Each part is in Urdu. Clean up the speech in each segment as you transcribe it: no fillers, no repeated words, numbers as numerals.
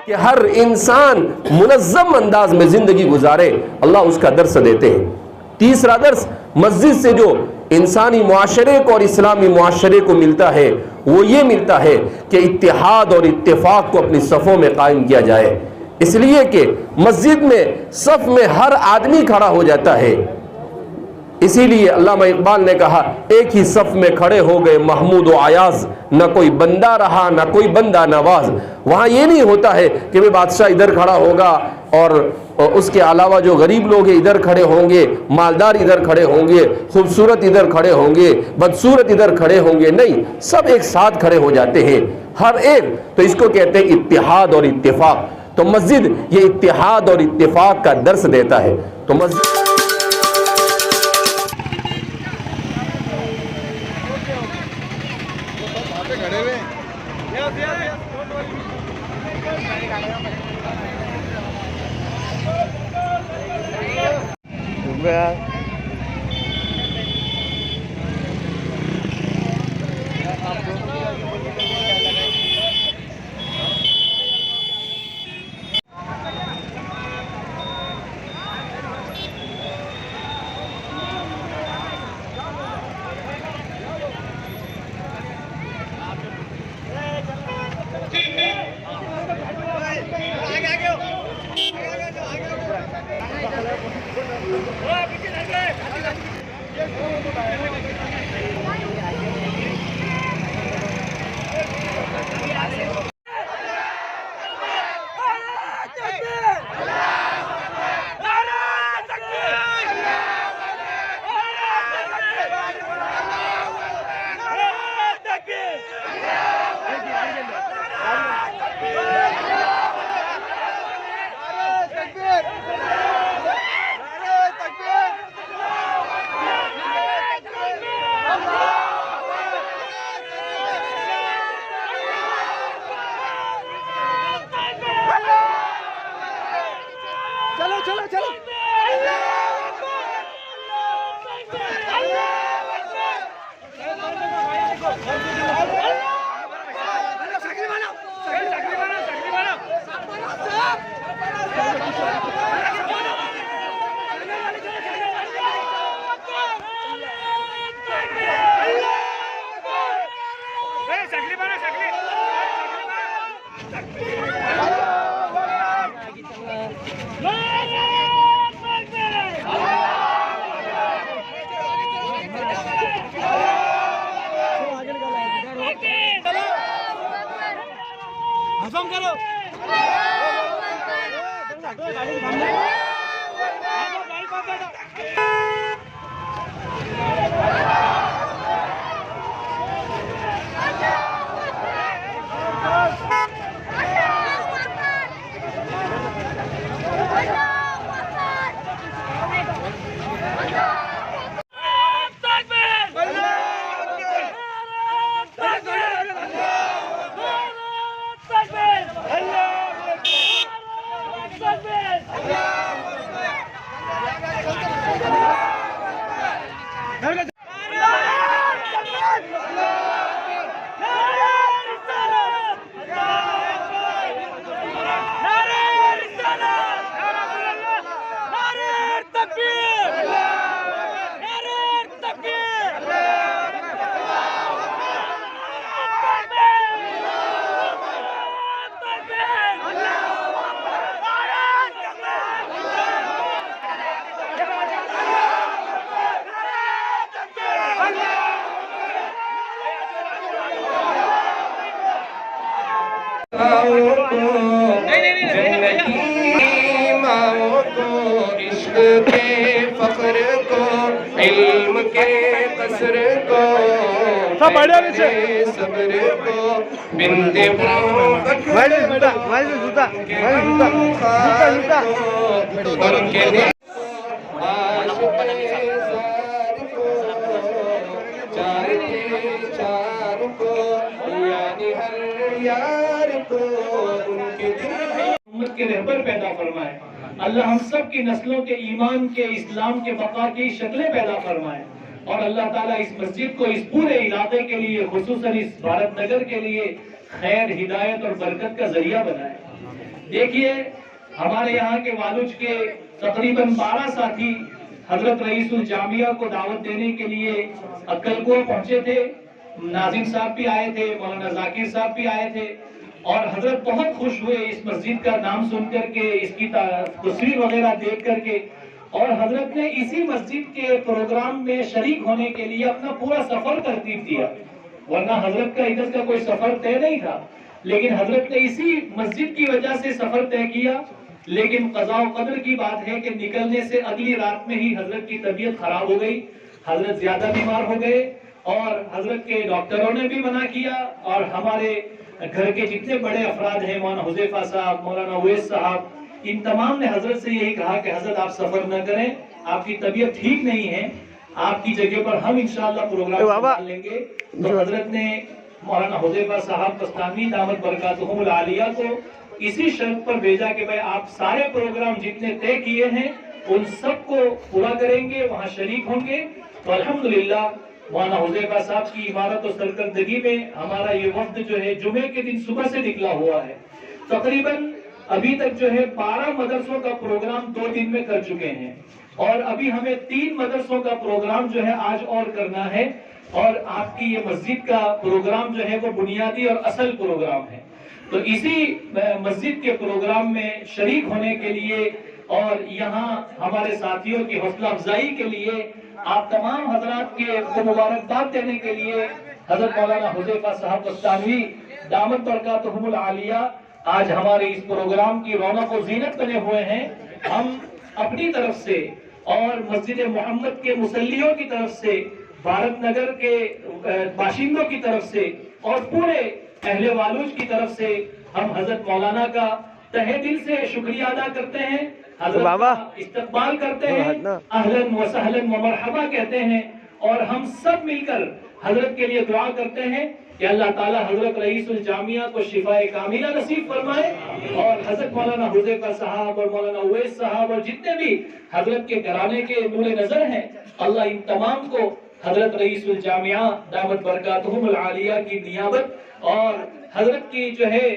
کہ ہر انسان منظم انداز میں زندگی گزارے، اللہ اس کا درس دیتے ہیں۔ تیسرا درس مسجد سے جو انسانی معاشرے کو اور اسلامی معاشرے کو ملتا ہے وہ یہ ملتا ہے کہ اتحاد اور اتفاق کو اپنی صفوں میں قائم کیا جائے، اس لیے کہ مسجد میں صف میں ہر آدمی کھڑا ہو جاتا ہے۔ اسی لیے علامہ اقبال نے کہا ایک ہی صف میں کھڑے ہو گئے محمود و عیاض، نہ کوئی بندہ رہا نہ کوئی بندہ نواز۔ وہاں یہ نہیں ہوتا ہے کہ وہ بادشاہ ادھر کھڑا ہوگا اور اس کے علاوہ جو غریب لوگ ہیں ادھر کھڑے ہوں گے، مالدار ادھر کھڑے ہوں گے، خوبصورت ادھر کھڑے ہوں گے، بدصورت ادھر کھڑے ہوں گے، نہیں، سب ایک ساتھ کھڑے ہو جاتے ہیں ہر ایک۔ تو اس کو کہتے ہیں اتحاد اور اتفاق۔ تو مسجد یہ اتحاد اور اتفاق کا درس دیتا ہے۔ تو مسجد علم کے قصر کو صبر کو بند چار کو یعنی ہر یار کو ان کے امت کے رہبر پیدا فرمائے۔ اللہ ہم سب کی نسلوں کے ایمان کے اسلام کے بقا کی شکلیں پیدا فرمائے، اور اللہ تعالیٰ اس مسجد کو اس پورے علاقے کے لیے خصوصاً اس بھارت نگر کے لیے خیر، ہدایت اور برکت کا ذریعہ بنائے۔ دیکھیے ہمارے یہاں کے والوج کے تقریباً 12 ساتھی حضرت رئیس الجامعہ کو دعوت دینے کے لیے عقل کو پہنچے تھے. ناظم صاحب بھی آئے تھے, مولانا ذاکر صاحب بھی آئے تھے, اور حضرت بہت خوش ہوئے اس مسجد کا نام سن کر کے, اس کی تصویر وغیرہ دیکھ کر کے, اور حضرت نے اسی مسجد کے پروگرام میں شریک ہونے کے لیے اپنا پورا سفر ترتیب دیا. ورنہ حضرت کا ادھر کا کوئی سفر طے نہیں تھا, لیکن حضرت نے اسی مسجد کی وجہ سے سفر طے کیا. لیکن قضاء و قدر کی بات ہے کہ نکلنے سے اگلی رات میں ہی حضرت کی طبیعت خراب ہو گئی, حضرت زیادہ بیمار ہو گئے, اور حضرت کے ڈاکٹروں نے بھی منع کیا, اور ہمارے گھر کے جتنے بڑے افراد ہیں, مولانا حذیفہ صاحب, مولانا اویس صاحب, ان تمام نے حضرت سے یہی کہا کہ حضرت آپ سفر نہ کریں, آپ کی طبیعت ٹھیک نہیں ہے, آپ کی جگہ پر ہم انشاءاللہ پروگرام سنبھال لیں گے. تو حضرت نے مولانا حذیفہ صاحب بستانی دامت برکاتہم العالیہ کو اسی شرط پر بھیجا کہ بھائی آپ سارے پروگرام جتنے طے کیے ہیں ان سب کو پورا کریں گے, وہاں شریک ہوں گے. تو الحمدللہ مولانا حذیفہ صاحب کی عمارت و سرکردگی میں ہمارا یہ وفد جو ہے جمعے کے دن صبح سے نکلا ہوا ہے. تقریباً ابھی تک جو ہے 12 مدرسوں کا پروگرام 2 دن میں کر چکے ہیں, اور ابھی ہمیں 3 مدرسوں کا پروگرام جو ہے آج اور کرنا ہے. اور آپ کی یہ مسجد کا پروگرام جو ہے وہ بنیادی اور اصل پروگرام ہے. تو اسی مسجد کے پروگرام میں شریک ہونے کے لیے اور یہاں ہمارے ساتھیوں کی حوصلہ افزائی کے لیے آپ تمام حضرات کے مبارکباد دینے کے لیے حضرت مولانا حذیفہ صاحب بستانوی دامت برکاتہم العالیہ آج ہمارے اس پروگرام کی رونق و زینت بنے ہوئے ہیں. ہم اپنی طرف سے اور مسجد محمد کے مصلیوں کی طرف سے, بھارت نگر کے باشندوں کی طرف سے, اور پورے اہل والوج کی طرف سے ہم حضرت مولانا کا تہہ دل سے شکریہ ادا کرتے ہیں, حضرت کا استقبال کرتے ہیں, اہلاً و سہلاً و مرحبا کہتے ہیں, اور ہم سب مل کر حضرت کے لیے دعا کرتے ہیں کہ اللہ تعالیٰ حضرت رئیس الجامعہ کو شفائے کاملہ نصیب فرمائے, اور حضرت مولانا حذیفہ صاحب اور مولانا اویس صاحب اور جتنے بھی حضرت کے گھرانے کے نور نظر ہیں, اللہ ان تمام کو حضرت رئیس الجامعہ دامت برکاتہم العالیہ کی نیابت اور حضرت کی جو ہے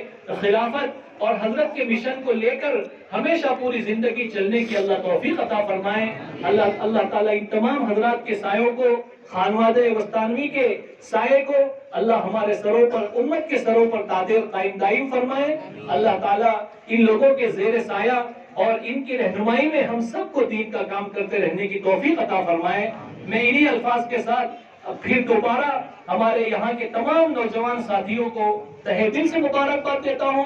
خلافت اور حضرت کے مشن کو لے کر ہمیشہ پوری زندگی چلنے کی اللہ توفیق عطا فرمائے. اللہ تعالیٰ ان تمام حضرات کے سایوں کو, خانوادہ وستانوی کے سائے کو اللہ ہمارے سروں پر, امت کے سروں پر دائر قائم دائم فرمائے. اللہ تعالیٰ ان لوگوں کے زیر سایہ اور ان کی رہنمائی میں ہم سب کو دین کا کام کرتے رہنے کی توفیق عطا فرمائے. میں انہی الفاظ کے ساتھ پھر دوبارہ ہمارے یہاں کے تمام نوجوان ساتھیوں کو تہہ دل سے مبارکباد دیتا ہوں,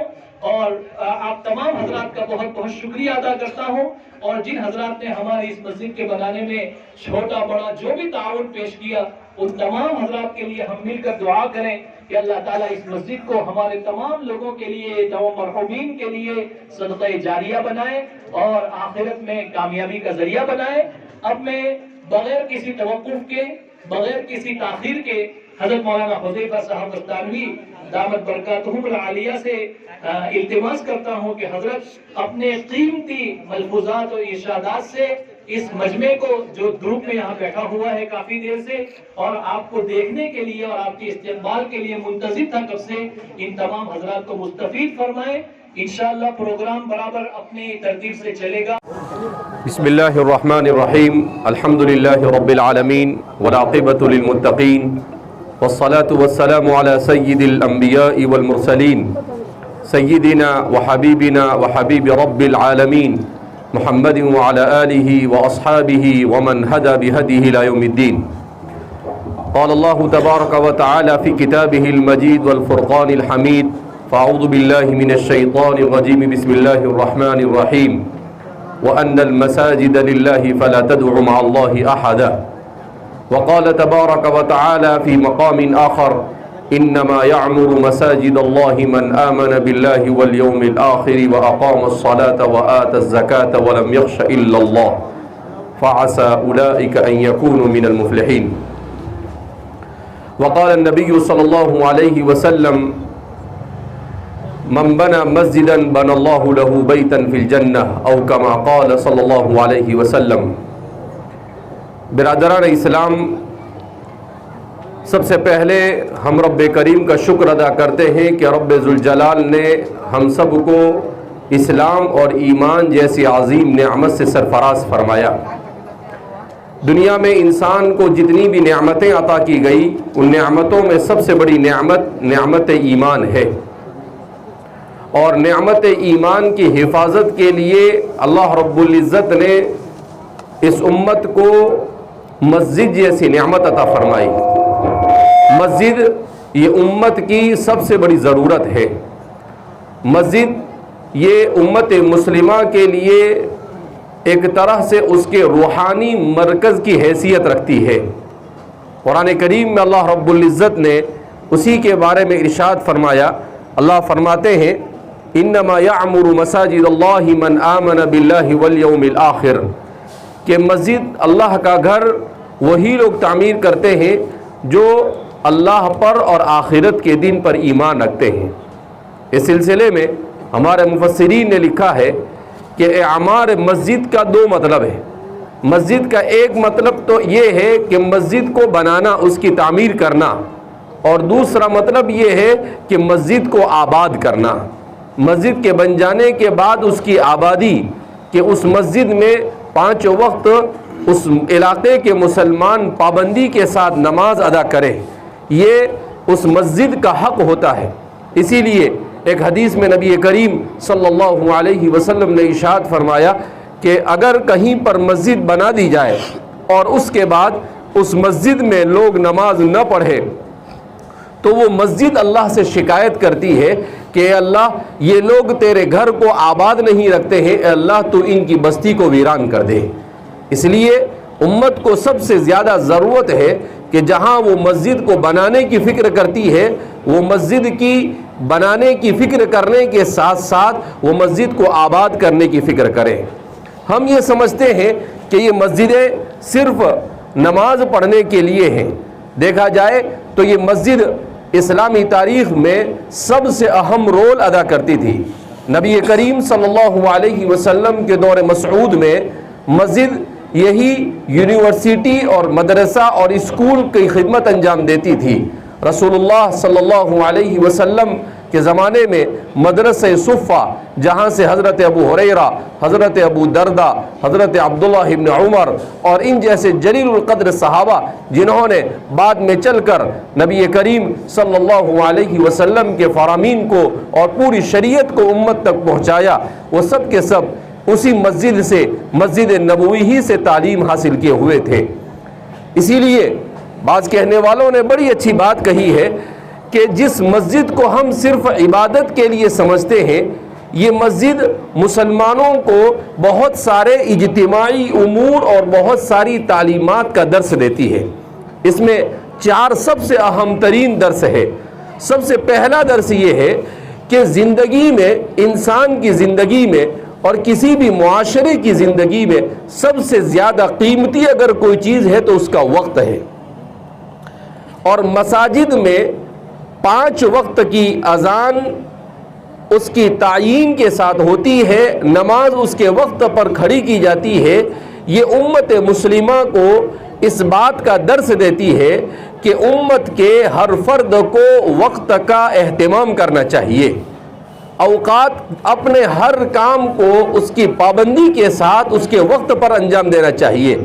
اور آپ تمام حضرات کا بہت بہت شکریہ ادا کرتا ہوں. اور جن حضرات نے ہماری اس مسجد کے بنانے میں چھوٹا بڑا جو بھی تعاون پیش کیا, ان تمام حضرات کے لیے ہم مل کر دعا کریں کہ اللہ تعالیٰ اس مسجد کو ہمارے تمام لوگوں کے لیے, تمام مرحومین کے لیے صدقہ جاریہ بنائے اور آخرت میں کامیابی کا ذریعہ بنائے. اب میں بغیر کسی توقف کے, بغیر کسی تاخیر کے حضرت مولانا حذیفہ صاحب بستانوی دامت برکاتہم العالیہ سے التماس کرتا ہوں کہ حضرت اپنے قیمتی ملفوظات اور ارشادات سے اس مجمع کو, جو دھوپ میں یہاں بیٹھا ہوا ہے کافی دیر سے اور آپ کو دیکھنے کے لیے اور آپ کے استقبال کے لیے منتظر تھا کب سے, ان تمام حضرات کو مستفید فرمائے. انشاءاللہ پروگرام برابر اپنی ترتیب سے چلے گا. بسم اللہ الرحمن الرحیم. الحمدللہ رب العالمین والعاقبۃ للمتقین والصلاة والسلام على سید الانبیاء والمرسلین سیدنا وحبیبنا وحبیب رب العالمین محمد وعلى آلہ واصحابہ ومن هدى بهدیہ الى یوم الدین. قال اللہ تبارک وتعالی فی کتابہ المجید والفرقان الحمید. فاعوذ باللہ من الشیطان الرجیم. بسم اللہ الرحمن الرحیم. وأن المساجد لله فلا تدعوا مع الله أحدا. وقال تبارك وتعالى في مقام آخر إنما يعمر مساجد الله من آمن بالله واليوم الآخر وأقام الصلاة وآتى الزكاة ولم يخش إلا الله فعسى أولئك أن يكونوا من المفلحين. وقال النبي صلى الله عليه وسلم من بنى مسجدا بنى الله له بيتا في الجنة أو كما قال صلی اللہ علیہ وسلم. برادران اسلام, سب سے پہلے ہم رب کریم کا شکر ادا کرتے ہیں کہ رب ذوالجلال نے ہم سب کو اسلام اور ایمان جیسی عظیم نعمت سے سرفراز فرمایا۔ دنیا میں انسان کو جتنی بھی نعمتیں عطا کی گئی، ان نعمتوں میں سب سے بڑی نعمت ایمان ہے، اور نعمت ایمان کی حفاظت کے لیے اللہ رب العزت نے اس امت کو مسجد جیسی نعمت عطا فرمائی۔ مسجد یہ امت کی سب سے بڑی ضرورت ہے۔ مسجد یہ امت مسلمہ کے لیے ایک طرح سے اس کے روحانی مرکز کی حیثیت رکھتی ہے۔ قرآن کریم میں اللہ رب العزت نے اسی کے بارے میں ارشاد فرمایا۔ اللہ فرماتے ہیں انما یعمر مساجد اللہ من آمن باللہ والیوم الآخر، کہ مسجد اللہ کا گھر وہی لوگ تعمیر کرتے ہیں جو اللہ پر اور آخرت کے دن پر ایمان رکھتے ہیں۔ اس سلسلے میں ہمارے مفسرین نے لکھا ہے کہ اعمار مسجد کا دو مطلب ہے۔ مسجد کا ایک مطلب تو یہ ہے کہ مسجد کو بنانا، اس کی تعمیر کرنا، اور دوسرا مطلب یہ ہے کہ مسجد کو آباد کرنا، مسجد کے بن جانے کے بعد اس کی آبادی، کہ اس مسجد میں 5 وقت اس علاقے کے مسلمان پابندی کے ساتھ نماز ادا کریں، یہ اس مسجد کا حق ہوتا ہے۔ اسی لیے ایک حدیث میں نبی کریم صلی اللہ علیہ وسلم نے ارشاد فرمایا کہ اگر کہیں پر مسجد بنا دی جائے اور اس کے بعد اس مسجد میں لوگ نماز نہ پڑھے تو وہ مسجد اللہ سے شکایت کرتی ہے کہ اے اللہ یہ لوگ تیرے گھر کو آباد نہیں رکھتے ہیں، اے اللہ تو ان کی بستی کو ویران کر دے۔ اس لیے امت کو سب سے زیادہ ضرورت ہے کہ جہاں وہ مسجد کو بنانے کی فکر کرتی ہے، وہ مسجد کی بنانے کی فکر کرنے کے ساتھ ساتھ وہ مسجد کو آباد کرنے کی فکر کریں۔ ہم یہ سمجھتے ہیں کہ یہ مسجدیں صرف نماز پڑھنے کے لیے ہیں۔ دیکھا جائے تو یہ مسجد اسلامی تاریخ میں سب سے اہم رول ادا کرتی تھی۔ نبی کریم صلی اللہ علیہ وسلم کے دور مسعود میں مسجد یہی یونیورسٹی اور مدرسہ اور اسکول کی خدمت انجام دیتی تھی۔ رسول اللہ صلی اللہ علیہ وسلم کے زمانے میں مدرسہ صفہ، جہاں سے حضرت ابو ہریرہ، حضرت ابو دردہ، حضرت عبداللہ ابن عمر اور ان جیسے جلیل القدر صحابہ جنہوں نے بعد میں چل کر نبی کریم صلی اللہ علیہ وسلم کے فرامین کو اور پوری شریعت کو امت تک پہنچایا، وہ سب کے سب اسی مسجد سے، مسجد نبوی ہی سے تعلیم حاصل کیے ہوئے تھے۔ اسی لیے بعض کہنے والوں نے بڑی اچھی بات کہی ہے کہ جس مسجد کو ہم صرف عبادت کے لیے سمجھتے ہیں، یہ مسجد مسلمانوں کو بہت سارے اجتماعی امور اور بہت ساری تعلیمات کا درس دیتی ہے۔ اس میں 4 سب سے اہم ترین درس ہے۔ سب سے پہلا درس یہ ہے کہ زندگی میں، انسان کی زندگی میں اور کسی بھی معاشرے کی زندگی میں سب سے زیادہ قیمتی اگر کوئی چیز ہے تو اس کا وقت ہے، اور مساجد میں 5 وقت کی اذان اس کی تعیین کے ساتھ ہوتی ہے، نماز اس کے وقت پر کھڑی کی جاتی ہے۔ یہ امت مسلمہ کو اس بات کا درس دیتی ہے کہ امت کے ہر فرد کو وقت کا اہتمام کرنا چاہیے، اوقات اپنے ہر کام کو اس کی پابندی کے ساتھ اس کے وقت پر انجام دینا چاہیے۔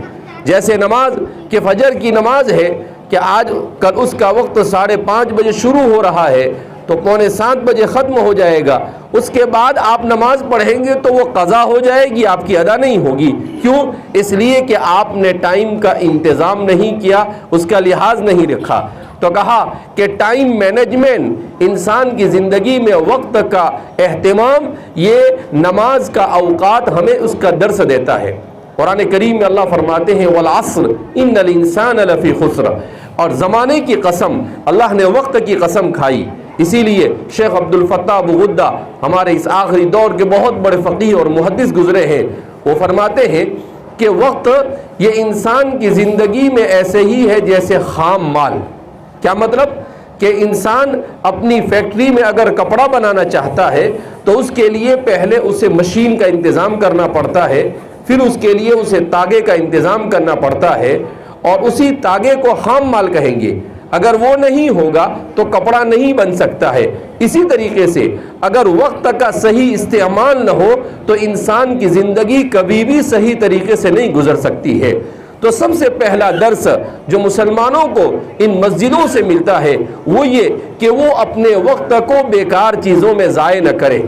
جیسے نماز کہ فجر کی نماز ہے کہ آج کل اس کا وقت 5:30 بجے شروع ہو رہا ہے تو 6:45 بجے ختم ہو جائے گا، اس کے بعد آپ نماز پڑھیں گے تو وہ قضا ہو جائے گی، آپ کی ادا نہیں ہوگی۔ کیوں؟ اس لیے کہ آپ نے ٹائم کا انتظام نہیں کیا، اس کا لحاظ نہیں رکھا۔ تو کہا کہ ٹائم مینجمنٹ، انسان کی زندگی میں وقت کا اہتمام، یہ نماز کا اوقات ہمیں اس کا درس دیتا ہے۔ قرآن کریم میں اللہ فرماتے ہیں والعصر ان الانسان لفی خسر، اور زمانے کی قسم، اللہ نے وقت کی قسم کھائی۔ اسی لیے شیخ عبد الفتاح ابو غدہ ہمارے اس آخری دور کے بہت بڑے فقیہ اور محدث گزرے ہیں، وہ فرماتے ہیں کہ وقت یہ انسان کی زندگی میں ایسے ہی ہے جیسے خام مال۔ کیا مطلب؟ کہ انسان اپنی فیکٹری میں اگر کپڑا بنانا چاہتا ہے تو اس کے لیے پہلے اسے مشین کا انتظام کرنا پڑتا ہے، پھر اس کے لیے اسے تاگے کا انتظام کرنا پڑتا ہے، اور اسی تاگے کو خام مال کہیں گے۔ اگر وہ نہیں ہوگا تو کپڑا نہیں بن سکتا ہے۔ اسی طریقے سے اگر وقت کا صحیح استعمال نہ ہو تو انسان کی زندگی کبھی بھی صحیح طریقے سے نہیں گزر سکتی ہے۔ تو سب سے پہلا درس جو مسلمانوں کو ان مسجدوں سے ملتا ہے وہ یہ کہ وہ اپنے وقت کو بیکار چیزوں میں ضائع نہ کریں۔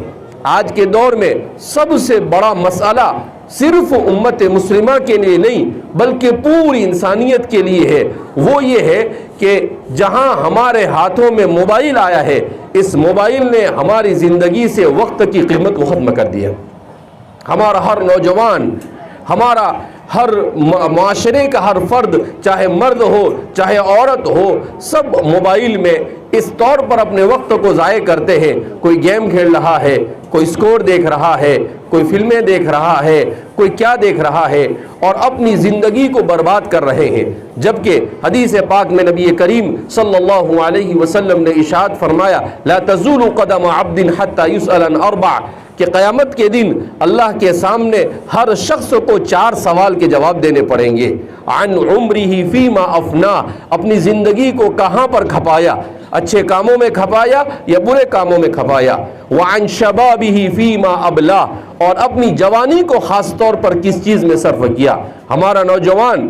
آج کے دور میں سب سے بڑا مسئلہ صرف امت مسلمہ کے لیے نہیں بلکہ پوری انسانیت کے لیے ہے، وہ یہ ہے کہ جہاں ہمارے ہاتھوں میں موبائل آیا ہے، اس موبائل نے ہماری زندگی سے وقت کی قیمت کو ختم کر دیا۔ ہمارا ہر نوجوان، ہمارا ہر معاشرے کا ہر فرد، چاہے مرد ہو چاہے عورت ہو، سب موبائل میں اس طور پر اپنے وقت کو ضائع کرتے ہیں۔ کوئی گیم کھیل رہا ہے، کوئی اسکور دیکھ رہا ہے، کوئی فلمیں دیکھ رہا ہے، کوئی کیا دیکھ رہا ہے، اور اپنی زندگی کو برباد کر رہے ہیں۔ جبکہ حدیث پاک میں نبی کریم صلی اللہ علیہ وسلم نے ارشاد فرمایا لا تزول قدم عبد حتى يسأل عن اربع، کہ قیامت کے دن اللہ کے سامنے ہر شخص کو 4 سوال کے جواب دینے پڑیں گے۔ عن عمرہ فیما افنا، اپنی زندگی کو کہاں پر کھپایا، اچھے کاموں میں کھپایا یا برے کاموں میں کھپایا۔ وعن شبابہ فیما ابلا، اور اپنی جوانی کو خاص طور پر کس چیز میں صرف کیا۔ ہمارا نوجوان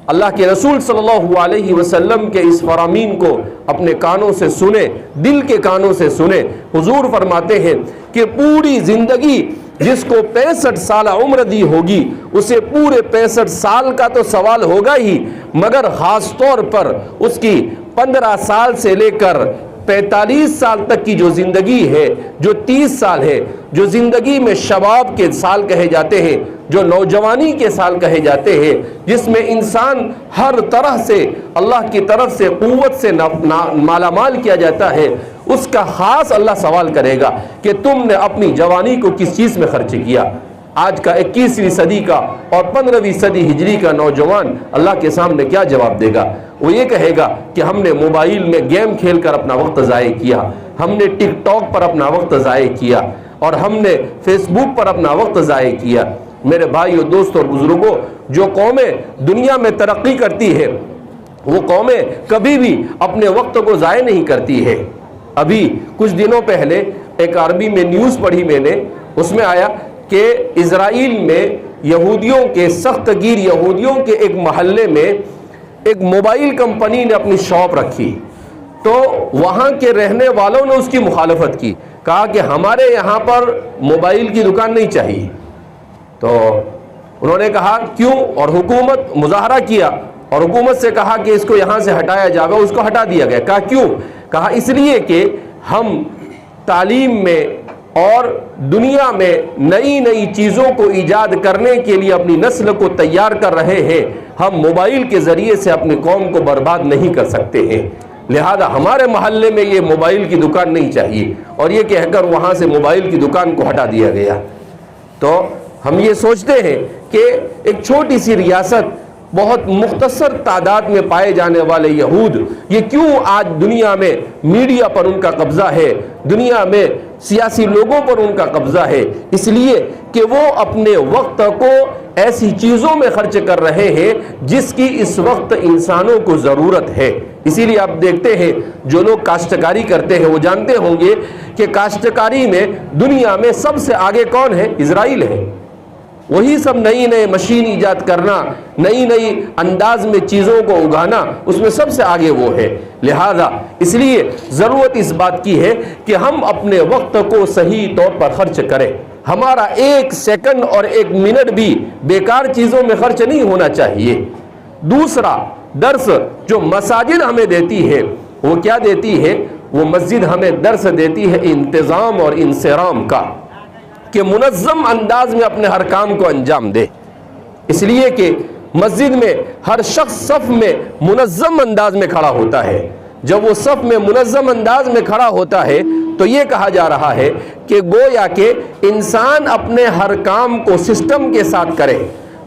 اللہ کے رسول صلی اللہ علیہ وسلم کے اس فرامین کو اپنے کانوں سے سنے، دل کے کانوں سے سنے۔ حضور فرماتے ہیں کہ پوری زندگی جس کو 65 سال عمر دی ہوگی اسے پورے 65 سال کا تو سوال ہوگا ہی، مگر خاص طور پر اس کی 15 سال سے لے کر 45 سال تک کی جو زندگی ہے، جو 30 سال ہے، جو زندگی میں شباب کے سال کہے جاتے ہیں، جو نوجوانی کے سال کہے جاتے ہیں، جس میں انسان ہر طرح سے اللہ کی طرف سے قوت سے مالا مال کیا جاتا ہے، اس کا خاص اللہ سوال کرے گا کہ تم نے اپنی جوانی کو کس چیز میں خرچ کیا۔ آج کا 21ویں صدی کا اور 15ویں صدی ہجری کا نوجوان اللہ کے سامنے کیا جواب دے گا؟ وہ یہ کہے گا کہ ہم نے موبائل میں گیم کھیل کر اپنا وقت ضائع کیا، ہم نے ٹک ٹاک پر اپنا وقت ضائع کیا، اور ہم نے فیس بک پر اپنا وقت ضائع کیا۔ میرے بھائیو، دوستوں اور بزرگوں، جو قومیں دنیا میں ترقی کرتی ہے وہ قومیں کبھی بھی اپنے وقت کو ضائع نہیں کرتی ہے۔ ابھی کچھ دنوں پہلے ایک عربی میں نیوز پڑھی میں نے، اس میں آیا کہ اسرائیل میں یہودیوں کے سخت گیر یہودیوں کے ایک محلے میں ایک موبائل کمپنی نے اپنی شاپ رکھی، تو وہاں کے رہنے والوں نے اس کی مخالفت کی، کہا کہ ہمارے یہاں پر موبائل کی دکان نہیں چاہیے۔ تو انہوں نے کہا کیوں، اور حکومت مظاہرہ کیا اور حکومت سے کہا کہ اس کو یہاں سے ہٹایا جائے گا، اس کو ہٹا دیا گیا۔ کہا کیوں؟ کہا اس لیے کہ ہم تعلیم میں اور دنیا میں نئی نئی چیزوں کو ایجاد کرنے کے لیے اپنی نسل کو تیار کر رہے ہیں، ہم موبائل کے ذریعے سے اپنی قوم کو برباد نہیں کر سکتے ہیں، لہذا ہمارے محلے میں یہ موبائل کی دکان نہیں چاہیے، اور یہ کہہ کر وہاں سے موبائل کی دکان کو ہٹا دیا گیا۔ تو ہم یہ سوچتے ہیں کہ ایک چھوٹی سی ریاست، بہت مختصر تعداد میں پائے جانے والے یہود، یہ کیوں آج دنیا میں میڈیا پر ان کا قبضہ ہے، دنیا میں سیاسی لوگوں پر ان کا قبضہ ہے؟ اس لیے کہ وہ اپنے وقت کو ایسی چیزوں میں خرچ کر رہے ہیں جس کی اس وقت انسانوں کو ضرورت ہے۔ اسی لیے آپ دیکھتے ہیں جو لوگ کاشتکاری کرتے ہیں وہ جانتے ہوں گے کہ کاشتکاری میں دنیا میں سب سے آگے کون ہے؟ اسرائیل ہے۔ وہی سب نئی نئی مشین ایجاد کرنا، نئی نئی انداز میں چیزوں کو اگانا، اس میں سب سے آگے وہ ہے۔ لہذا اس لیے ضرورت اس بات کی ہے کہ ہم اپنے وقت کو صحیح طور پر خرچ کریں۔ ہمارا 1 سیکنڈ اور 1 منٹ بھی بیکار چیزوں میں خرچ نہیں ہونا چاہیے۔ دوسرا درس جو مساجد ہمیں دیتی ہے وہ کیا دیتی ہے؟ وہ مسجد ہمیں درس دیتی ہے انتظام اور انصرام کا، کہ منظم انداز میں اپنے ہر کام کو انجام دے۔ اس لیے کہ مسجد میں ہر شخص صف میں منظم انداز میں کھڑا ہوتا ہے۔ جب وہ صف میں منظم انداز میں کھڑا ہوتا ہے تو یہ کہا جا رہا ہے کہ گویا کہ انسان اپنے ہر کام کو سسٹم کے ساتھ کرے،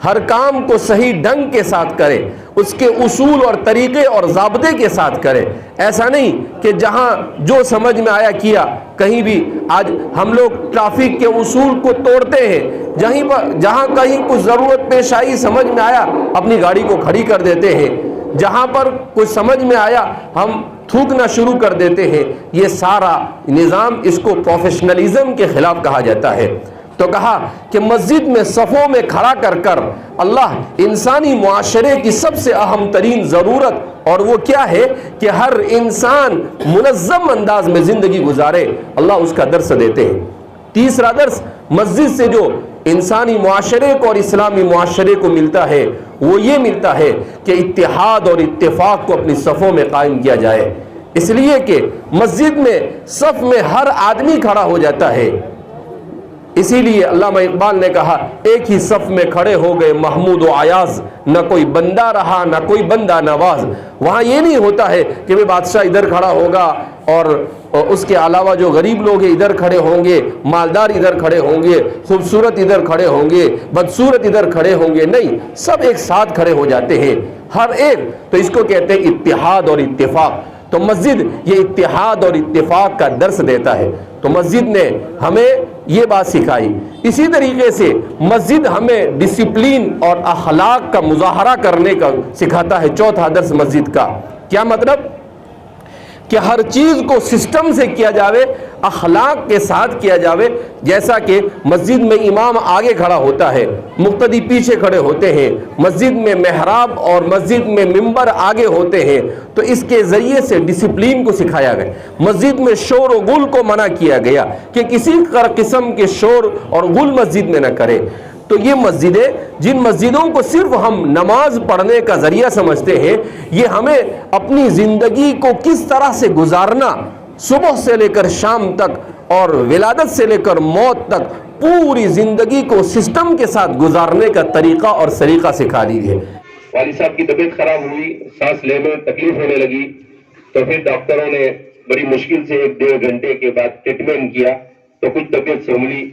ہر کام کو صحیح ڈھنگ کے ساتھ کرے، اس کے اصول اور طریقے اور ضابطے کے ساتھ کرے۔ ایسا نہیں کہ جہاں جو سمجھ میں آیا کیا۔ کہیں بھی آج ہم لوگ ٹریفک کے اصول کو توڑتے ہیں، جہاں کہیں کچھ ضرورت پیش آئی، سمجھ میں آیا، اپنی گاڑی کو کھڑی کر دیتے ہیں۔ جہاں پر کچھ سمجھ میں آیا ہم تھوکنا شروع کر دیتے ہیں. یہ سارا نظام اس کو پروفیشنلزم کے خلاف کہا جاتا ہے. تو کہا کہ مسجد میں صفوں میں کھڑا کر کر اللہ انسانی معاشرے کی سب سے اہم ترین ضرورت، اور وہ کیا ہے کہ ہر انسان منظم انداز میں زندگی گزارے، اللہ اس کا درس دیتے ہیں. تیسرا درس مسجد سے جو انسانی معاشرے کو اور اسلامی معاشرے کو ملتا ہے وہ یہ ملتا ہے کہ اتحاد اور اتفاق کو اپنی صفوں میں قائم کیا جائے. اس لیے کہ مسجد میں صف میں ہر آدمی کھڑا ہو جاتا ہے. اسی لیے علامہ اقبال نے کہا ایک ہی صف میں کھڑے ہو گئے محمود و ایاز، نہ کوئی بندہ رہا نہ کوئی بندہ نواز. وہاں یہ نہیں ہوتا ہے کہ وہ بادشاہ ادھر کھڑا ہوگا اور اس کے علاوہ جو غریب لوگ ہیں ادھر کھڑے ہوں گے، مالدار ادھر کھڑے ہوں گے، خوبصورت ادھر کھڑے ہوں گے، بدصورت ادھر کھڑے ہوں گے. نہیں، سب ایک ساتھ کھڑے ہو جاتے ہیں ہر ایک. تو اس کو کہتے ہیں اتحاد اور اتفاق. تو مسجد یہ اتحاد اور اتفاق کا درس دیتا ہے. تو مسجد نے ہمیں یہ بات سکھائی. اسی طریقے سے مسجد ہمیں ڈسپلین اور اخلاق کا مظاہرہ کرنے کا سکھاتا ہے. چوتھا درس مسجد کا کیا مطلب کہ ہر چیز کو سسٹم سے کیا جاوے، اخلاق کے ساتھ کیا جاوے. جیسا کہ مسجد میں امام آگے کھڑا ہوتا ہے، مقتدی پیچھے کھڑے ہوتے ہیں، مسجد میں محراب اور مسجد میں ممبر آگے ہوتے ہیں. تو اس کے ذریعے سے ڈسپلین کو سکھایا گیا. مسجد میں شور و غل کو منع کیا گیا کہ کسی قسم کے شور اور غل مسجد میں نہ کرے. تو یہ مسجدیں جن مسجدوں کو صرف ہم نماز پڑھنے کا ذریعہ سمجھتے ہیں، یہ ہمیں اپنی زندگی کو کس طرح سے گزارنا، صبح سے لے کر شام تک اور ولادت سے لے کر موت تک پوری زندگی کو سسٹم کے ساتھ گزارنے کا طریقہ اور سلیقہ سکھا دی ہے. والد صاحب کی طبیعت خراب ہوئی، سانس لینے میں تکلیف ہونے لگی، تو پھر ڈاکٹروں نے بڑی مشکل سے 1-1.5 گھنٹے کے بعد ٹریٹمنٹ کیا تو کچھ طبیعت سنبھلی.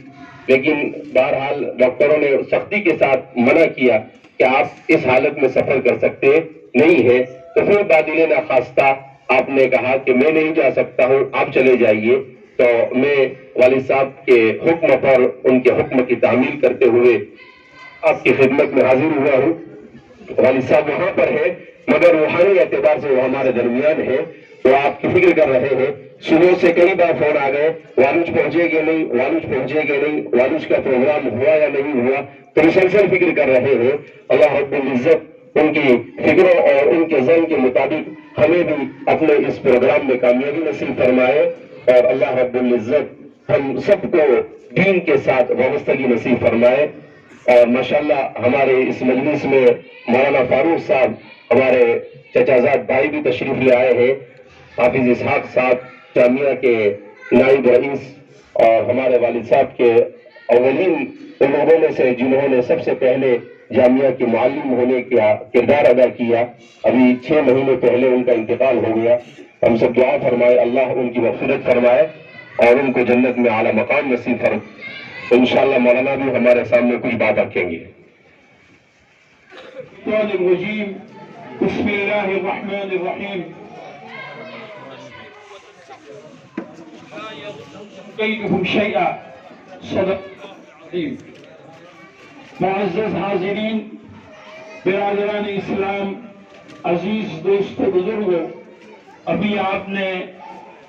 لیکن بہرحال ڈاکٹروں نے سختی کے ساتھ منع کیا کہ آپ اس حالت میں سفر کر سکتے نہیں ہے. تو پھر بادل ناخواستہ آپ نے کہا کہ میں نہیں جا سکتا ہوں، آپ چلے جائیے. تو میں والد صاحب کے حکم پر ان کے حکم کی تعمیل کرتے ہوئے آپ کی خدمت میں حاضر ہوا ہوں. والد صاحب وہاں پر ہے مگر روحانی اعتبار سے وہ ہمارے درمیان ہے. تو آپ کی فکر کر رہے ہیں. صبح سے کئی بار فون آ گئے، والوج پہنچے گے نہیں، والوج پہنچے گے نہیں، والوج کا پروگرام ہوا یا نہیں ہوا. تو مسلسل فکر کر رہے ہیں. اللہ رب العزت ان کی فکروں اور ان کے ذہن کے مطابق ہمیں بھی اپنے اس پروگرام میں کامیابی نصیب فرمائے، اور اللہ رب العزت ہم سب کو دین کے ساتھ وابستگی نصیب فرمائے. اور ماشاءاللہ ہمارے اس مجلس میں مولانا فاروق صاحب ہمارے چچا زاد بھائی بھی تشریف لے آئے ہیں. حافظ اسحاق صاحب جامعہ کے نائب رئیس اور ہمارے والد صاحب کے اولین ان لوگوں میں سے جنہوں نے سب سے پہلے جامعہ کے معلم ہونے کا کردار ادا کیا. ابھی 6 مہینے پہلے ان کا انتقال ہو گیا. ہم سب دعا فرمائے اللہ ان کی مغفرت فرمائے اور ان کو جنت میں اعلیٰ مقام نصیب فرمائے. انشاءاللہ مولانا بھی ہمارے سامنے کچھ بات رکھیں گے. بسم اللہ الرحمن الرحیم. کیدہم شیئا صدق العظیم. معزز حاضرین، برادران اسلام، عزیز دوست بزرگوں، ابھی آپ نے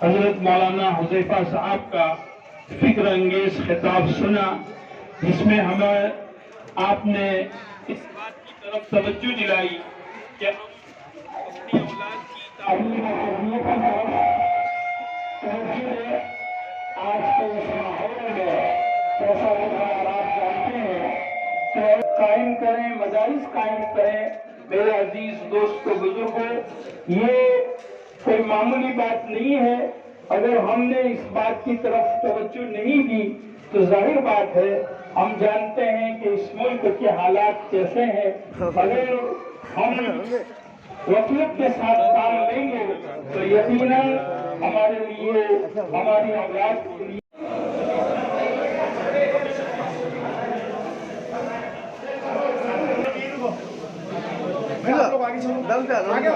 حضرت مولانا حذیفہ صاحب کا فکر انگیز خطاب سنا، جس میں ہمیں آپ نے اس بات کی طرف توجہ دلائی کہ اپنی اولاد کی تعلیم اور آج کے اس ماحول میں کیسا ہوگا اور آپ جانتے ہیں کہ قائم کریں، مدارس قائم کریں. میرے عزیز دوست و بزرگوں، یہ کوئی معمولی بات نہیں ہے. اگر ہم نے اس بات کی طرف توجہ نہیں دی تو ظاہر بات ہے ہم جانتے ہیں کہ اس ملک کے حالات کیسے ہیں. اگر ہم وفیت کے ساتھ کام لیں گے تو یقیناً ہمارے لیے، ہماری اولاد کے لیے آگے